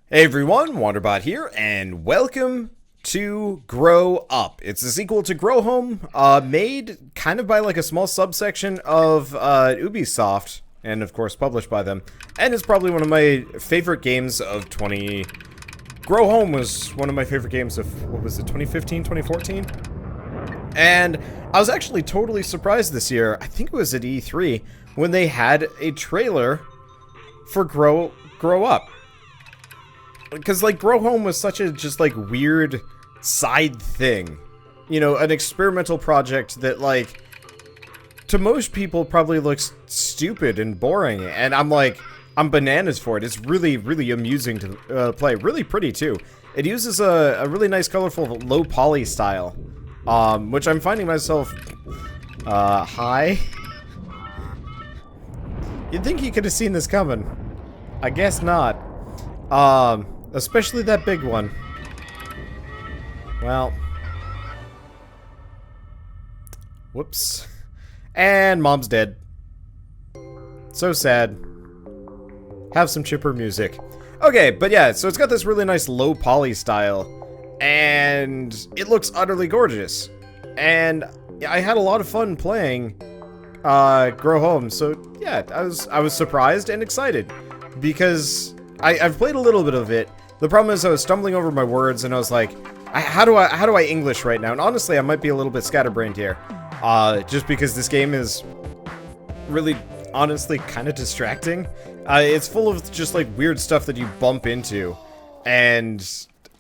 Hey everyone, Wanderbot here, and welcome to Grow Up. It's a sequel to Grow Home, made kind of by like a small subsection of Ubisoft, and of course published by them. And it's probably one of my favorite games of Grow Home was one of my favorite games of, what was it, 2015, 2014? And I was actually totally surprised this year, I think it was at E3, when they had a trailer for Grow Up. Because, like, Grow Home was such a, just, like, weird side thing. You know, an experimental project that, like, to most people probably looks stupid and boring. And I'm like, I'm bananas for it. It's really, really amusing to play. Really pretty, too. It uses a really nice, colorful, low poly style. Which I'm finding myself, hi? You'd think you could have seen this coming. I guess not. Especially that big one. Well. Whoops. And Mom's dead. So sad. Have some chipper music. Okay, but yeah, so it's got this really nice low poly style. And it looks utterly gorgeous. And I had a lot of fun playing Grow Home. So yeah, I was surprised and excited. Because I've played a little bit of it. The problem is I was stumbling over my words and I was like, how do I English right now? And honestly, I might be a little bit scatterbrained here. Just because this game is really, honestly, kind of distracting. It's full of just like weird stuff that you bump into. And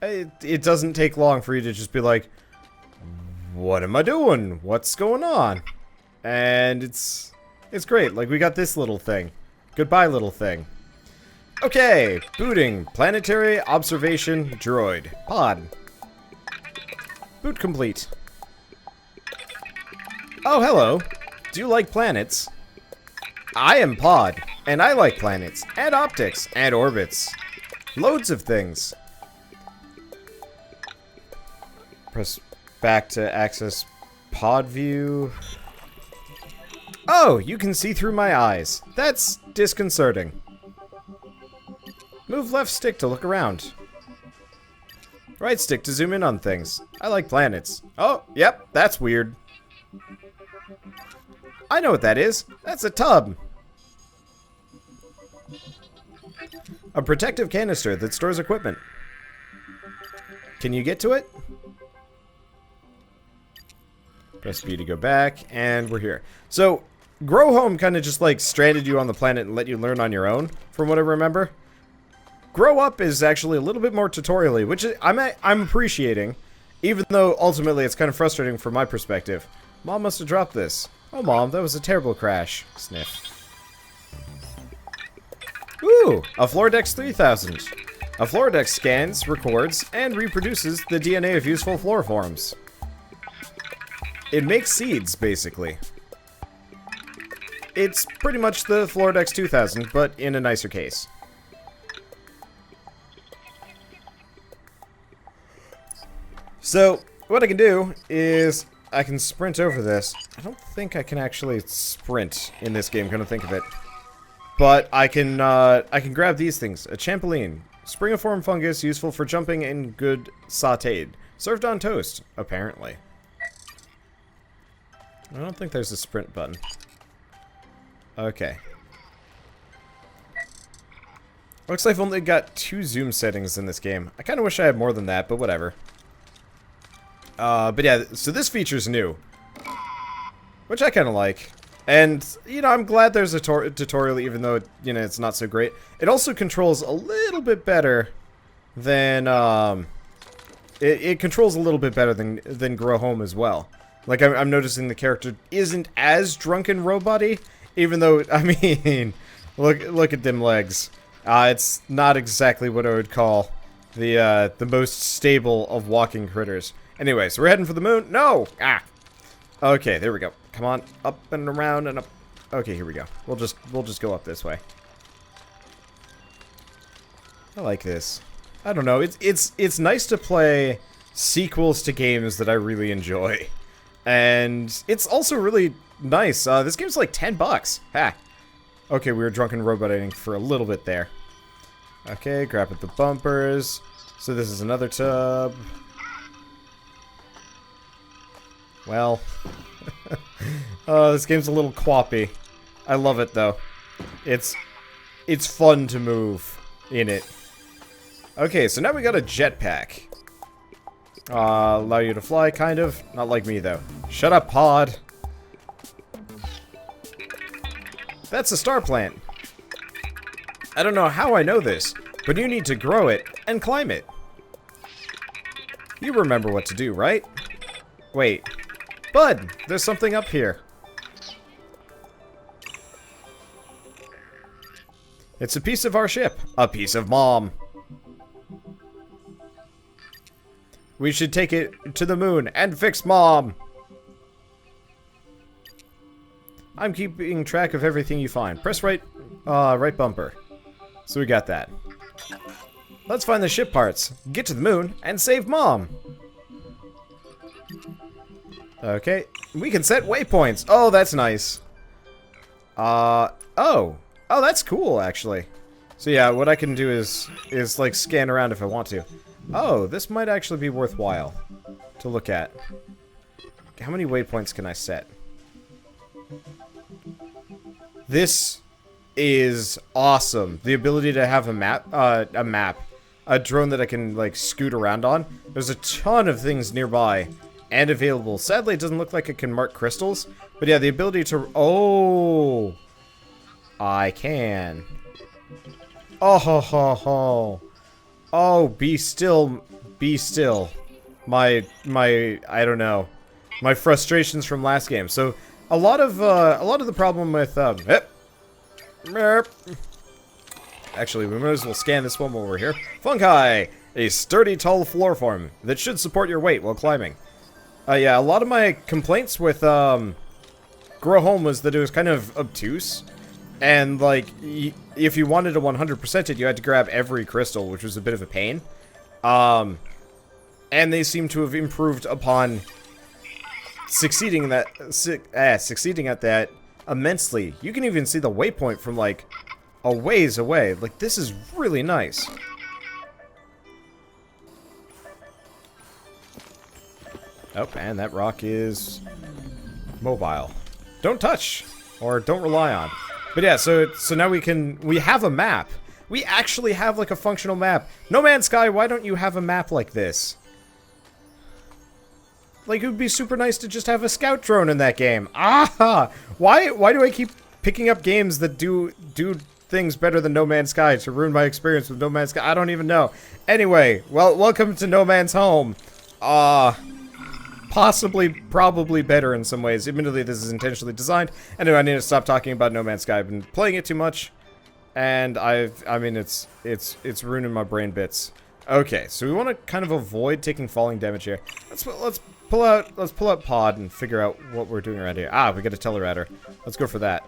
it doesn't take long for you to just be like, what am I doing? What's going on? And it's great. Like, we got this little thing. Goodbye, little thing. Okay, booting. Planetary observation droid. Pod. Boot complete. Oh, hello. Do you like planets? I am Pod, and I like planets, and optics, and orbits. Loads of things. Press back to access pod view. Oh, you can see through my eyes. That's disconcerting. Move left stick to look around. Right stick to zoom in on things. I like planets. Oh, yep, that's weird. I know what that is. That's a tub. A protective canister that stores equipment. Can you get to it? Press B to go back, and we're here. So, Grow Home kind of just like stranded you on the planet and let you learn on your own, from what I remember. Grow Up is actually a little bit more tutorial-y, which I'm appreciating, even though ultimately it's kind of frustrating from my perspective. Mom must have dropped this. Oh, Mom, that was a terrible crash. Sniff. Ooh, a Floradex 3000. A Floradex scans, records, and reproduces the DNA of useful flora forms. It makes seeds, basically. It's pretty much the Floradex 2000, but in a nicer case. So, what I can do is, I can sprint over this. I don't think I can actually sprint in this game, come to think of it. But I can grab these things. A trampoline. Springiform fungus, useful for jumping and good sauteed. Served on toast, apparently. I don't think there's a sprint button. Okay. Looks like I've only got 2 zoom settings in this game. I kind of wish I had more than that, but whatever. But yeah, so this feature's new. Which I kind of like. And, you know, I'm glad there's a tutorial, even though, you know, it's not so great. It also controls a little bit better than, it controls a little bit better than Grow Home as well. Like, I'm noticing the character isn't as drunken robot-y, even though, I mean, look at them legs. It's not exactly what I would call the most stable of walking critters. Anyway, so we're heading for the moon. No! Ah! Okay, there we go. Come on, up and around and up. Okay, here we go. We'll just go up this way. I like this. I don't know. It's nice to play sequels to games that I really enjoy. And it's also really nice. This game's like $10. Ha! Okay, we were drunken roboting for a little bit there. Okay, grab at the bumpers. So this is another tub. Well. Oh, this game's a little quappy. I love it, though. It's fun to move in it. Okay, so now we got a jetpack. Allow you to fly, kind of. Not like me, though. Shut up, pod. That's a star plant. I don't know how I know this, but you need to grow it and climb it. You remember what to do, right? Wait. Bud, there's something up here. It's a piece of our ship. A piece of Mom. We should take it to the moon and fix Mom. I'm keeping track of everything you find. Press right bumper. So we got that. Let's find the ship parts, get to the moon, and save Mom. Okay, we can set waypoints. Oh, that's nice. Oh, that's cool, actually. So yeah, what I can do is like scan around if I want to. Oh, this might actually be worthwhile to look at. How many waypoints can I set? This is awesome. The ability to have a drone that I can like scoot around on. There's a ton of things nearby and available. Sadly, it doesn't look like it can mark crystals, but yeah, the ability to... Oh, I can. Oh ho ho ho. Oh, be still, be still. My I don't know. My frustrations from last game. So a lot of the problem with actually, we might as well scan this one while we're here. Fungi, a sturdy, tall floor form that should support your weight while climbing. Yeah, a lot of my complaints with Grow Home was that it was kind of obtuse, and like if you wanted to 100% it, you had to grab every crystal, which was a bit of a pain. And they seem to have improved upon succeeding at that immensely. You can even see the waypoint from like a ways away. Like, this is really nice. Oh, and that rock is mobile. Don't touch, or don't rely on. But yeah, so now we have a map. We actually have like a functional map. No Man's Sky, why don't you have a map like this? Like, it would be super nice to just have a scout drone in that game. Ah! Why do I keep picking up games that do things better than No Man's Sky to ruin my experience with No Man's Sky? I don't even know. Anyway, well, welcome to No Man's Home. Possibly, probably better in some ways. Admittedly, this is intentionally designed. Anyway, I need to stop talking about No Man's Sky. I've been playing it too much, and I mean, it's ruining my brain bits. Okay, so we want to kind of avoid taking falling damage here. Let's pull out Pod and figure out what we're doing around here. Ah, we got a Teleradar. Let's go for that.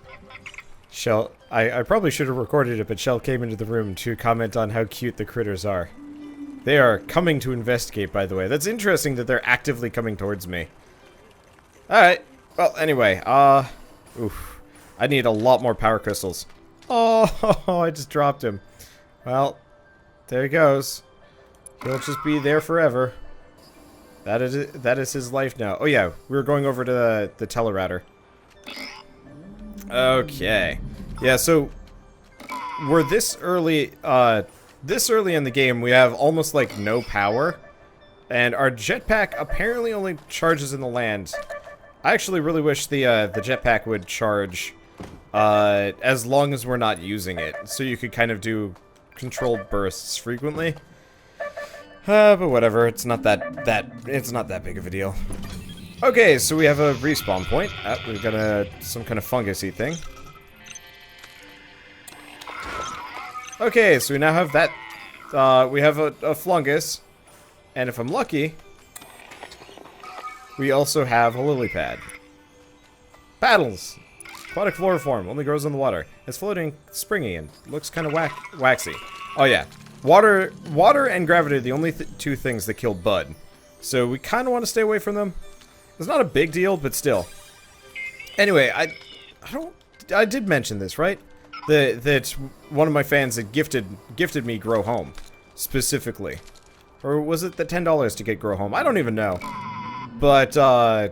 Shell, I probably should have recorded it, but Shell came into the room to comment on how cute the critters are. They are coming to investigate, by the way. That's interesting that they're actively coming towards me. Alright. Well, anyway, oof. I need a lot more power crystals. Oh, I just dropped him. Well, there he goes. He'll just be there forever. That is his life now. Oh yeah, we were going over to the Teleradar. Okay. Yeah, so we're this early in the game. We have almost like no power, and our jetpack apparently only charges in the land. I actually really wish the jetpack would charge as long as we're not using it, so you could kind of do controlled bursts frequently. But whatever, it's not that big of a deal. Okay, so we have a respawn point. We've got some kind of fungusy thing. Okay, so we now have that. We have a Flungus, and if I'm lucky, we also have a lily pad. Paddles! Aquatic flora form, only grows in the water. It's floating, springy, and looks kind of waxy. Oh yeah, water and gravity are the only two things that kill Bud. So we kind of want to stay away from them. It's not a big deal, but still. Anyway, I did mention this, right? that one of my fans had gifted me Grow Home, specifically. Or was it the $10 to get Grow Home? I don't even know. But, I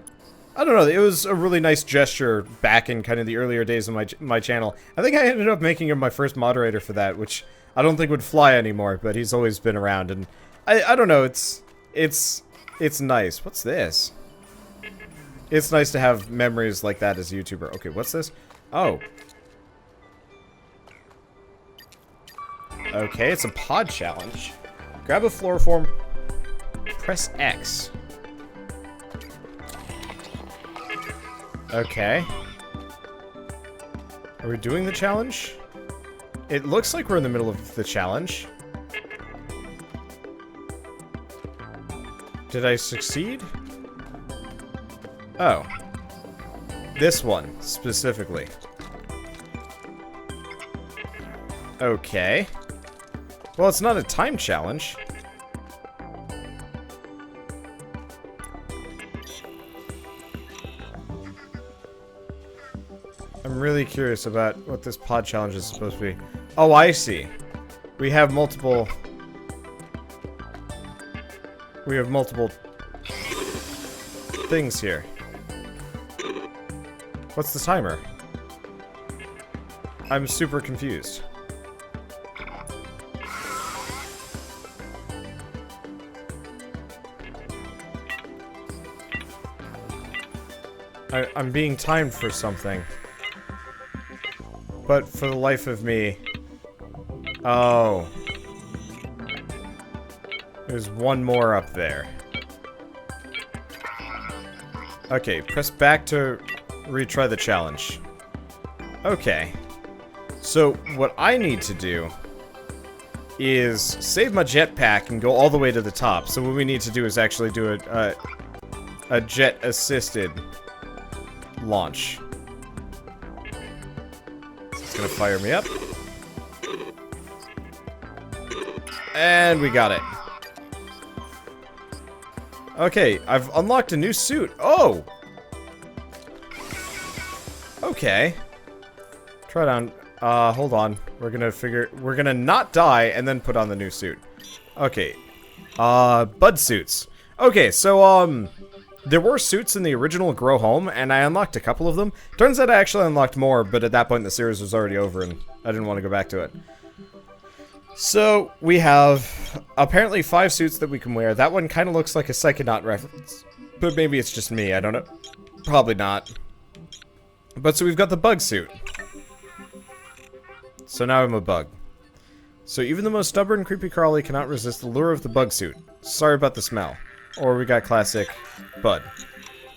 don't know, it was a really nice gesture back in kind of the earlier days of my channel. I think I ended up making him my first moderator for that, which I don't think would fly anymore, but he's always been around, and I don't know, it's nice. What's this? It's nice to have memories like that as a YouTuber. Okay, what's this? Oh. Okay, it's a pod challenge. Grab a flora form, press X. Okay. Are we doing the challenge? It looks like we're in the middle of the challenge. Did I succeed? Oh. This one, specifically. Okay. Well, it's not a time challenge. I'm really curious about what this pod challenge is supposed to be. Oh, I see. We have multiple... We have multiple... things here. What's the timer? I'm super confused. I'm being timed for something. But for the life of me... Oh. There's one more up there. Okay, press back to retry the challenge. Okay. So, what I need to do is save my jetpack and go all the way to the top. So what we need to do is actually do a jet-assisted launch. It's gonna fire me up. And we got it. Okay, I've unlocked a new suit. Oh! Okay. Try it on. Hold on. We're gonna not die and then put on the new suit. Okay. Bud suits. Okay, so, there were suits in the original Grow Home, and I unlocked a couple of them. Turns out I actually unlocked more, but at that point the series was already over, and I didn't want to go back to it. So, we have apparently 5 suits that we can wear. That one kind of looks like a Psychonaut reference. But maybe it's just me, I don't know. Probably not. But so we've got the bug suit. So now I'm a bug. So even the most stubborn creepy crawly cannot resist the lure of the bug suit. Sorry about the smell. Or we got classic Bud.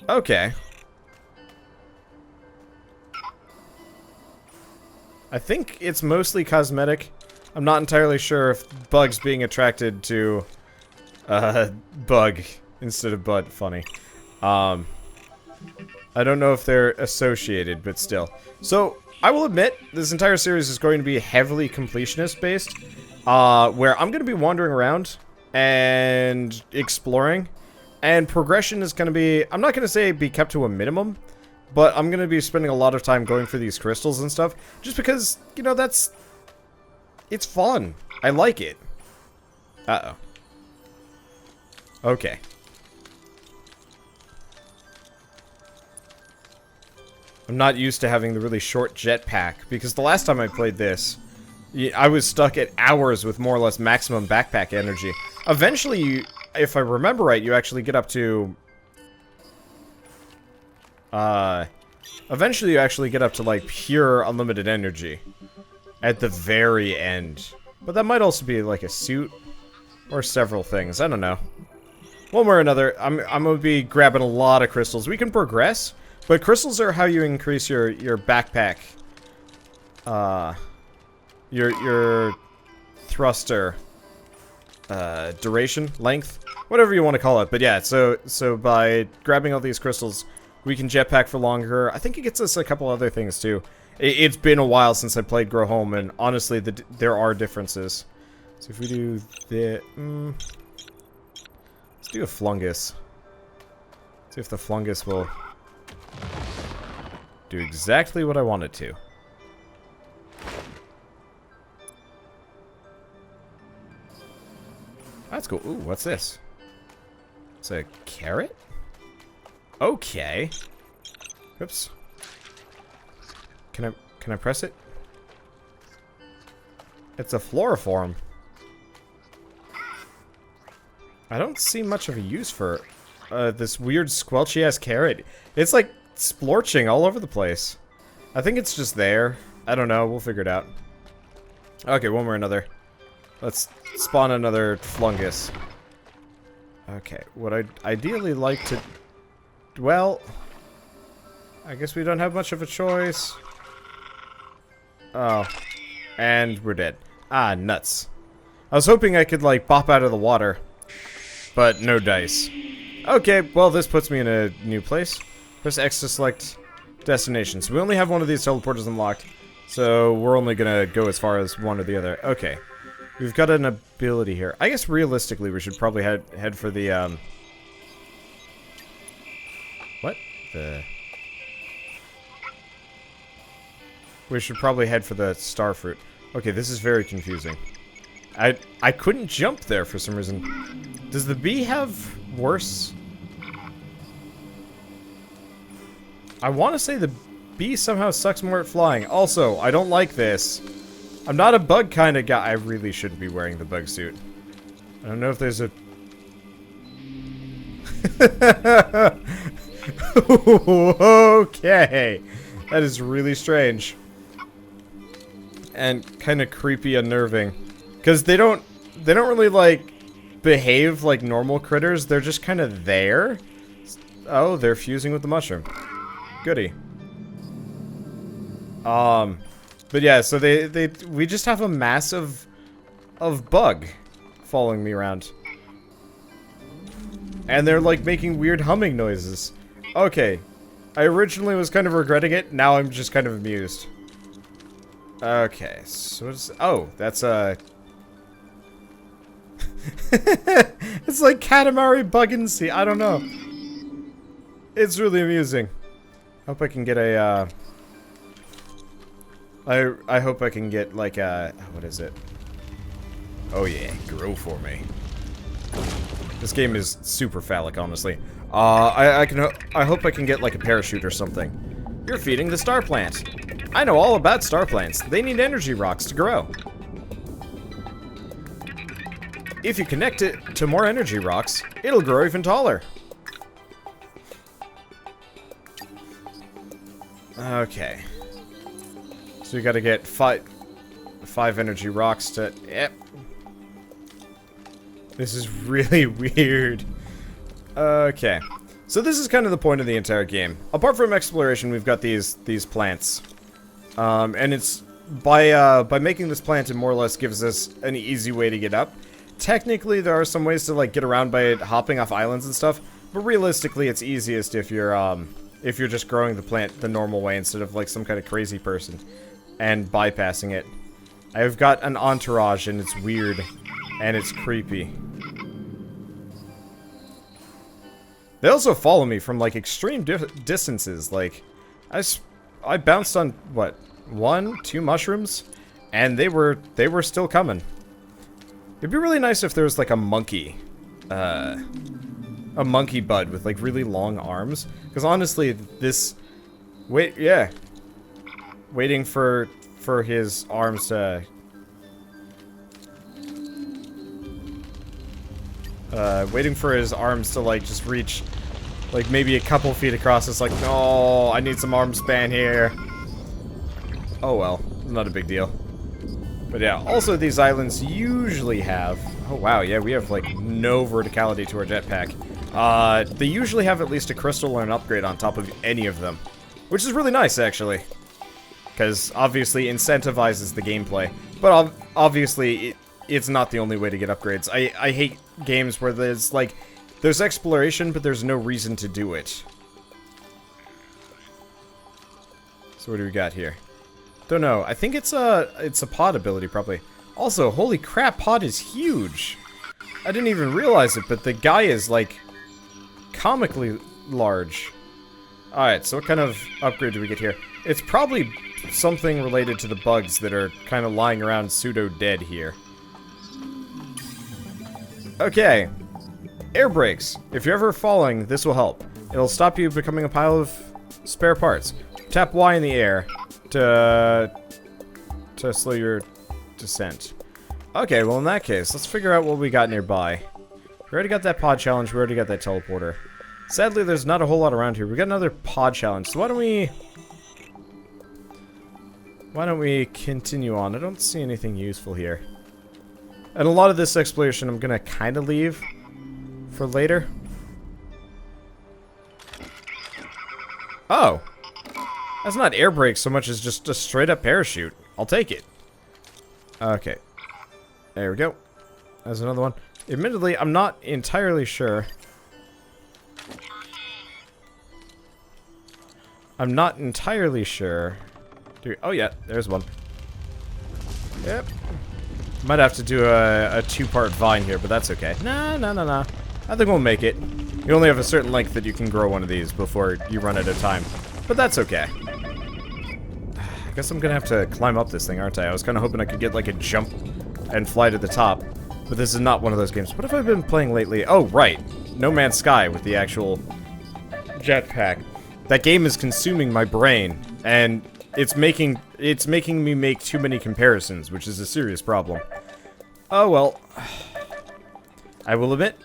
Okay. I think it's mostly cosmetic. I'm not entirely sure if Bug's being attracted to Bug instead of Bud. Funny. I don't know if they're associated, but still. So, I will admit, this entire series is going to be heavily completionist based, where I'm going to be wandering around and exploring, and progression is going to be, I'm not going to say be kept to a minimum, but I'm going to be spending a lot of time going for these crystals and stuff, just because, you know, it's fun. I like it. Uh-oh. Okay. I'm not used to having the really short jetpack, because the last time I played this, I was stuck at hours with more or less maximum backpack energy. Eventually, if I remember right, you actually get up to... Eventually you actually get up to, like, pure unlimited energy. At the very end. But that might also be, like, a suit. Or several things. I don't know. One way or another, I'm gonna be grabbing a lot of crystals. We can progress, but crystals are how you increase your backpack. Your thruster duration, length, whatever you want to call it. But yeah, so by grabbing all these crystals, we can jetpack for longer. I think it gets us a couple other things too. It's been a while since I played Grow Home, and honestly, there are differences. So if we do the, let's do a Flungus. See if the Flungus will do exactly what I want it to. That's cool. Ooh, what's this? It's a carrot? Okay. Oops. Can I press it? It's a floriform. I don't see much of a use for this weird squelchy ass carrot. It's like splorching all over the place. I think it's just there. I don't know. We'll figure it out. Okay, one more another. Let's spawn another Flungus. Okay, what I'd ideally like to... Well... I guess we don't have much of a choice. Oh. And we're dead. Ah, nuts. I was hoping I could, like, pop out of the water. But no dice. Okay, well, this puts me in a new place. Press X to select destination. So we only have one of these teleporters unlocked. So we're only gonna go as far as one or the other. Okay. We've got an ability here. I guess realistically we should probably head for the, What? We should probably head for the star fruit. Okay, this is very confusing. I couldn't jump there for some reason. Does the bee have worse? I want to say the bee somehow sucks more at flying. Also, I don't like this. I'm not a bug kind of guy. I really shouldn't be wearing the bug suit. I don't know if there's a... Okay. That is really strange. And kind of creepy, unnerving. Because they don't really, like, behave like normal critters. They're just kind of there. Oh, they're fusing with the mushroom. Goody. But yeah, so we just have a mass of bug following me around. And they're, like, making weird humming noises. Okay. I originally was kind of regretting it, now I'm just kind of amused. Okay, so what's... Oh, that's it's like Katamari Bug and Sea, I don't know. It's really amusing. Hope I can get a, I hope I can get, like, what is it? Oh yeah, grow for me. This game is super phallic, honestly. I hope I can get, like, a parachute or something. You're feeding the star plant. I know all about star plants. They need energy rocks to grow. If you connect it to more energy rocks, it'll grow even taller. Okay. So we gotta get five energy rocks to... Yep. This is really weird. Okay. So this is kind of the point of the entire game. Apart from exploration, we've got these plants. And it's... By making this plant, it more or less gives us an easy way to get up. Technically, there are some ways to, like, get around by hopping off islands and stuff. But realistically, it's easiest if you're just growing the plant the normal way instead of, like, some kind of crazy person. And bypassing it. I've got an entourage, and it's weird. And it's creepy. They also follow me from, like, extreme distances. Like, I bounced on, what, 1, 2 mushrooms? And they were still coming. It'd be really nice if there was, like, a monkey bud with, like, really long arms. Because honestly, this... Wait, yeah. Waiting for his arms to... waiting for his arms to, like, just reach, like, maybe a couple feet across. It's like, no, I need some arm span here. Oh well, not a big deal. But yeah, also these islands usually have... Oh wow, yeah, we have, like, no verticality to our jetpack. They usually have at least a crystal or an upgrade on top of any of them. Which is really nice, actually. Because, obviously, incentivizes the gameplay. But, obviously, it's not the only way to get upgrades. I hate games where there's, like... There's exploration, but there's no reason to do it. So what do we got here? Don't know. I think it's a pod ability, probably. Also, holy crap, pod is huge. I didn't even realize it, but the guy is, like, comically large. Alright, so what kind of upgrade do we get here? It's probably something related to the bugs that are kind of lying around pseudo-dead here. Okay. Air brakes. If you're ever falling, this will help. It'll stop you becoming a pile of spare parts. Tap Y in the air to slow your descent. Okay, well in that case, let's figure out what we got nearby. We already got that pod challenge, we already got that teleporter. Sadly, there's not a whole lot around here. We got another pod challenge, so why don't we continue on? I don't see anything useful here. And a lot of this exploration I'm gonna kinda leave for later. Oh! That's not air brakes so much as just a straight up parachute. I'll take it. Okay. There we go. There's another one. Admittedly, I'm not entirely sure. I'm not entirely sure. Oh yeah, there's one. Yep. Might have to do a two-part vine here, but that's okay. Nah. I think we'll make it. You only have a certain length that you can grow one of these before you run out of time. But that's okay. I guess I'm gonna have to climb up this thing, aren't I? I was kind of hoping I could get like a jump and fly to the top. But this is not one of those games. What have I been playing lately? Oh, right. No Man's Sky with the actual jetpack. That game is consuming my brain, and it's making me make too many comparisons, which is a serious problem. Oh well. I will admit,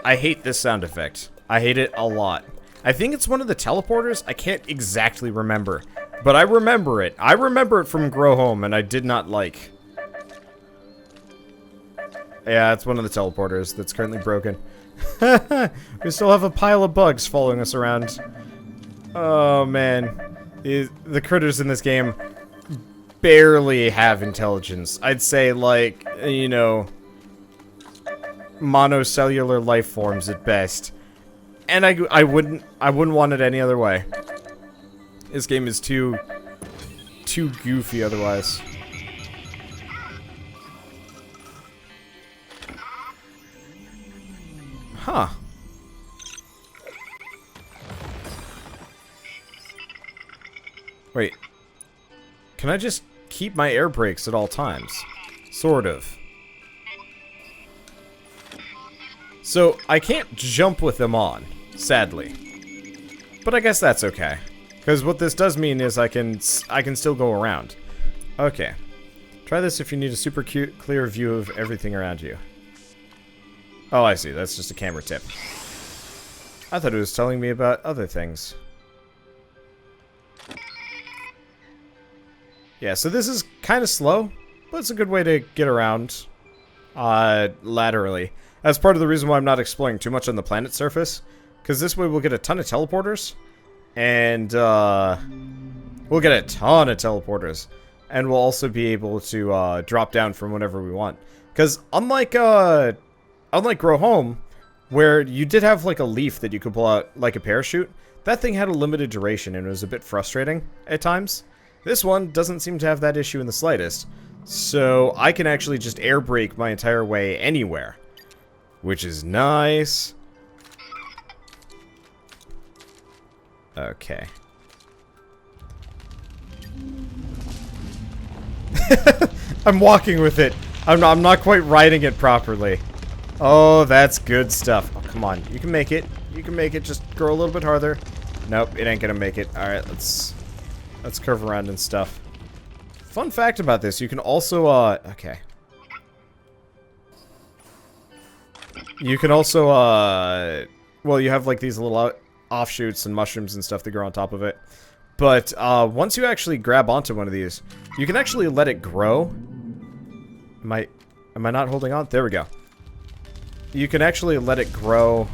I hate this sound effect. I hate it a lot. I think it's one of the teleporters. I can't exactly remember, but I remember it. I remember it from Grow Home, and I did not like. Yeah, it's one of the teleporters that's currently broken. We still have a pile of bugs following us around. Oh, man. The critters in this game barely have intelligence. I'd say, like, you know, monocellular life forms at best. And I wouldn't want it any other way. This game is too goofy otherwise. Huh. Wait. Can I just keep my air brakes at all times? Sort of. So, I can't jump with them on, sadly. But I guess that's okay. Because what this does mean is I can still go around. Okay. Try this if you need a super clear view of everything around you. Oh, I see. That's just a camera tip. I thought it was telling me about other things. Yeah, so this is kind of slow, but it's a good way to get around laterally. That's part of the reason why I'm not exploring too much on the planet's surface, because this way we'll get a ton of teleporters, and we'll get a ton of teleporters, and we'll also be able to drop down from whenever we want. Because unlike Grow Home, where you did have like a leaf that you could pull out like a parachute, that thing had a limited duration and it was a bit frustrating at times. This one doesn't seem to have that issue in the slightest, so I can actually just air brake my entire way anywhere, which is nice. Okay. I'm walking with it. I'm not quite riding it properly. Oh, that's good stuff. Oh, come on. You can make it. You can make it. Just grow a little bit harder. Nope, it ain't gonna make it. Alright, let's curve around and stuff. Fun fact about this, you can also, okay. You can also, well, you have like these little offshoots and mushrooms and stuff that grow on top of it. But, once you actually grab onto one of these, you can actually let it grow. Am I not holding on? There we go. You can actually let it grow,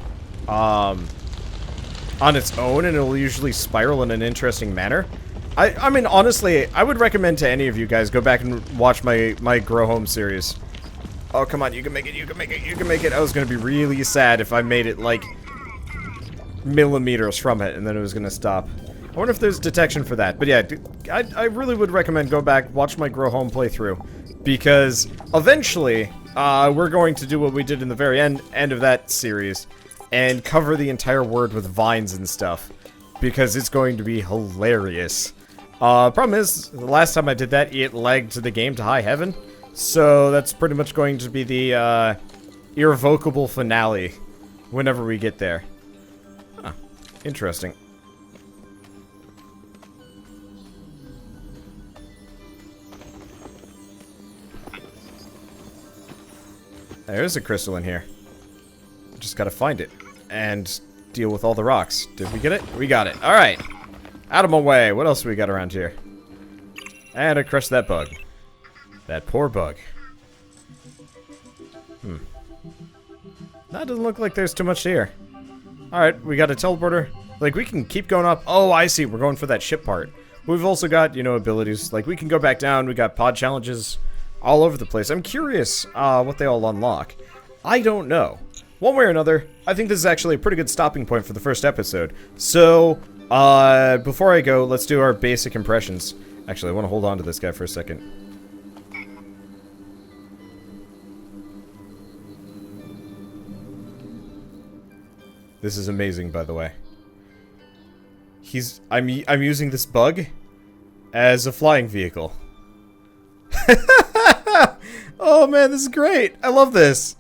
on its own, and it'll usually spiral in an interesting manner. I mean, honestly, I would recommend to any of you guys, go back and watch my Grow Home series. Oh, come on, you can make it, you can make it, you can make it. I was gonna be really sad if I made it, like, millimeters from it, and then it was gonna stop. I wonder if there's detection for that. But yeah, I really would recommend go back, watch my Grow Home playthrough. Because, eventually, we're going to do what we did in the very end of that series, and cover the entire world with vines and stuff. Because it's going to be hilarious. Problem is, the last time I did that, it lagged the game to high heaven. So that's pretty much going to be the irrevocable finale whenever we get there. Huh. Interesting. There's a crystal in here. Just gotta find it. And deal with all the rocks. Did we get it? We got it. Alright. Out of my way. What else we got around here? And I crushed that bug. That poor bug. That doesn't look like there's too much here. Alright, we got a teleporter. Like, we can keep going up. Oh, I see. We're going for that ship part. We've also got, you know, abilities. Like, we can go back down. We got pod challenges all over the place. I'm curious what they all unlock. I don't know. One way or another, I think this is actually a pretty good stopping point for the first episode. So, before I go, let's do our basic impressions. Actually, I want to hold on to this guy for a second. This is amazing, by the way. I'm using this bug as a flying vehicle. Oh man, this is great. I love this.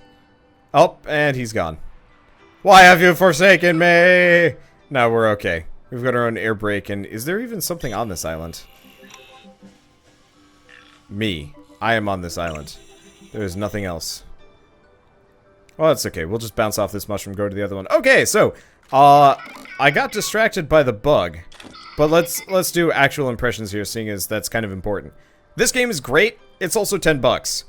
Oh, and he's gone. Why have you forsaken me? No, we're okay. We've got our own air brake, and is there even something on this island? Me. I am on this island. There is nothing else. Well, that's okay. We'll just bounce off this mushroom, go to the other one. Okay, so, I got distracted by the bug. But let's do actual impressions here, seeing as that's kind of important. This game is great. It's also $10.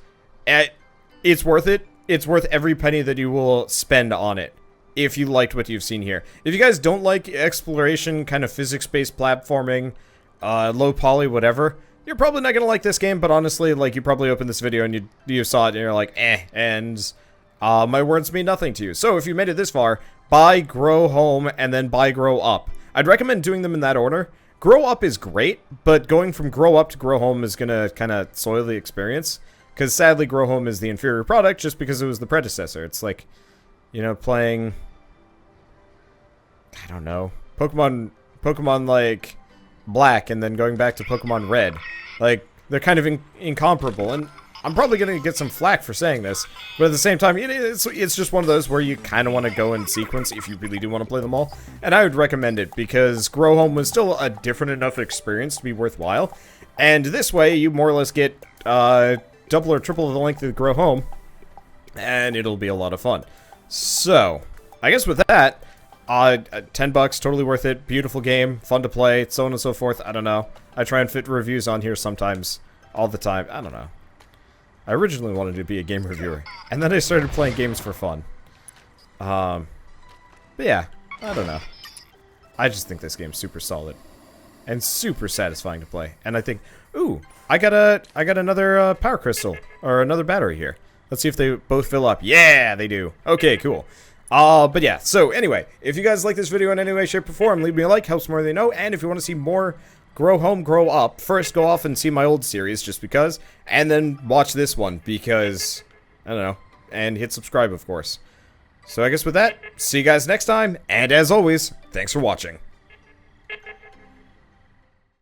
It's worth it. It's worth every penny that you will spend on it, if you liked what you've seen here. If you guys don't like exploration, kind of physics-based platforming, low poly, whatever, you're probably not gonna like this game, but honestly, like, you probably opened this video and you saw it and you're like, eh, and my words mean nothing to you. So if you made it this far, buy Grow Home and then buy Grow Up. I'd recommend doing them in that order. Grow Up is great, but going from Grow Up to Grow Home is gonna kind of soil the experience. Because sadly, Grow Home is the inferior product just because it was the predecessor. It's like, you know, playing, I don't know, Pokemon like Black and then going back to Pokemon Red. Like, they're kind of incomparable. And I'm probably going to get some flack for saying this, but at the same time, it's just one of those where you kind of want to go in sequence if you really do want to play them all. And I would recommend it because Grow Home was still a different enough experience to be worthwhile. And this way, you more or less get, double or triple the length of Grow Home, and it'll be a lot of fun. So, I guess with that, $10, totally worth it, beautiful game, fun to play, so on and so forth, I don't know. I try and fit reviews on here sometimes, all the time, I don't know. I originally wanted to be a game reviewer, and then I started playing games for fun. But yeah, I don't know. I just think this game's super solid, and super satisfying to play, and I think, ooh, I got another power crystal, or another battery here. Let's see if they both fill up. Yeah, they do. Okay, cool. But yeah, so anyway, if you guys like this video in any way, shape, or form, leave me a like, helps more than you know, and if you want to see more Grow Home, Grow Up, first go off and see my old series, just because, and then watch this one, because, I don't know, and hit subscribe, of course. So I guess with that, see you guys next time, and as always, thanks for watching.